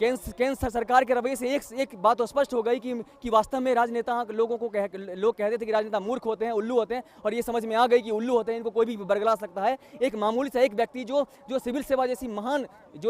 केंद्र सरकार के रवैये से एक बात तो स्पष्ट हो गई कि वास्तव में राजनेता लोगों को लोग कहते थे कि राजनेता मूर्ख होते हैं, उल्लू होते हैं, और ये समझ में आ गई कि उल्लू होते हैं, इनको कोई भी बरगला सकता है। एक मामूली सा एक व्यक्ति जो सिविल सेवा जैसी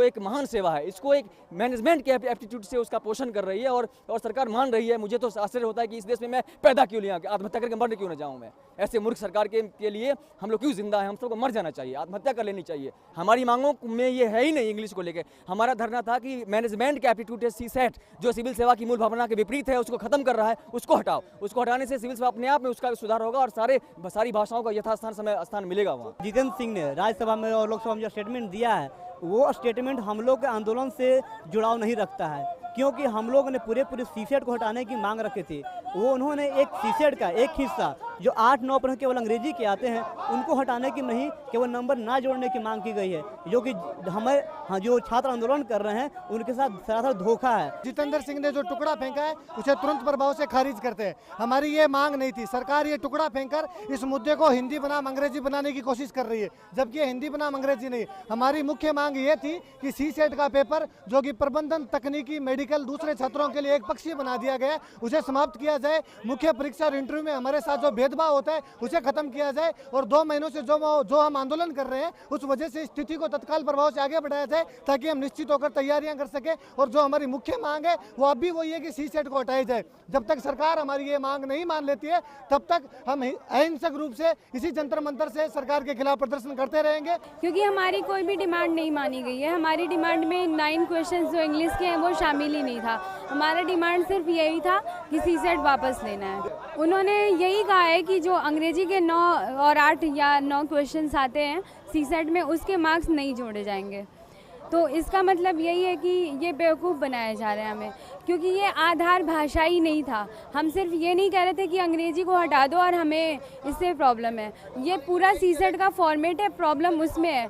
एक महान सेवा है, इसको एक मैनेजमेंट के एप्टीट्यूड से उसका पोषण कर रही है और सरकार मान रही है। मुझे तो आश्चर्य होता है कि इस देश में मैं पैदा क्यों लिया, आत्महत्या करके मरने क्यों ना जाऊँ मैं। ऐसे मूर्ख सरकार के लिए हम लोग क्यों जिंदा हैं? हम सबको मर जाना चाहिए, आत्महत्या कर लेनी चाहिए। हमारी मांगों में ये है ही नहीं इंग्लिश को लेकर। हमारा धरना था कि मैनेजमेंट के एप्टीट्यूड सीसेट जो सिविल सेवा की मूल भावना के विपरीत है, उसको खत्म कर रहा है, उसको हटाओ। उसको हटाने से सिविल सेवा अपने आप में उसका सुधार होगा और सारी भाषाओं का स्थान मिलेगा वहाँ। जितेंद्र सिंह ने राज्यसभा में और लोकसभा में जो स्टेटमेंट दिया है, वो स्टेटमेंट हम लोग के आंदोलन से जुड़ाव नहीं रखता है, क्योंकि हम लोग ने पूरे सीसेट को हटाने की मांग रखी थी। वो उन्होंने एक सीसेट का एक हिस्सा जो 8-9 प्रश्न केवल अंग्रेजी के आते हैं, उनको हटाने की नहीं, केवल नंबर ना जोड़ने की मांग की गई है, जो कि हमें जो छात्र आंदोलन कर रहे हैं उनके साथ सरासर धोखा है। जितेंद्र सिंह ने जो टुकड़ा फेंका है उसे तुरंत प्रभाव से खारिज करते हैं। हमारी ये मांग नहीं थी। सरकार ये टुकड़ा फेंककर इस मुद्दे को हिंदी बनाम अंग्रेजी बनाने की कोशिश कर रही है, जबकि ये हिंदी बनाम अंग्रेजी नहीं। हमारी मुख्य मांग ये थी कि सीसेट का पेपर जो कि प्रबंधन, तकनीकी, मेडिकल दूसरे छात्रों के लिए एक पक्षीय बना दिया गया, उसे समाप्त किया जाए। मुख्य परीक्षा और इंटरव्यू में हमारे साथ जो भेदभाव होता है उसे खत्म किया जाए और 2 महीनों से जो हम आंदोलन कर रहे हैं उस वजह से स्थिति को तत्काल प्रभाव से आगे बढ़ाया जाए, ताकि हम निश्चित होकर तैयारियां कर सके। और जो हमारी मुख्य मांग है वो अब भी वही है कि सीसेट को हटाया जाए। जब तक सरकार हमारी ये मांग नहीं मान लेती है तब तक हम अहिंसक रूप से इसी जंतर मंतर से सरकार के खिलाफ प्रदर्शन करते रहेंगे, क्योंकि हमारी कोई भी डिमांड नहीं मानी गई है। हमारी डिमांड में 9 क्वेश्चंस जो इंग्लिश के हैं वो शामिल ही नहीं था। हमारा डिमांड सिर्फ यही था कि सीसेट वापस लेना है। उन्होंने यही कहा है कि जो अंग्रेजी के 9 और 8 या 9 क्वेश्चंस आते हैं सीसेट में, उसके मार्क्स नहीं जोड़े जाएंगे। तो इसका मतलब यही है कि ये बेवकूफ़ बनाया जा रहा है हमें, क्योंकि ये आधार भाषा ही नहीं था। हम सिर्फ ये नहीं कह रहे थे कि अंग्रेजी को हटा दो और हमें इससे प्रॉब्लम है। ये पूरा सीसेट का फॉर्मेट है, प्रॉब्लम उसमें है।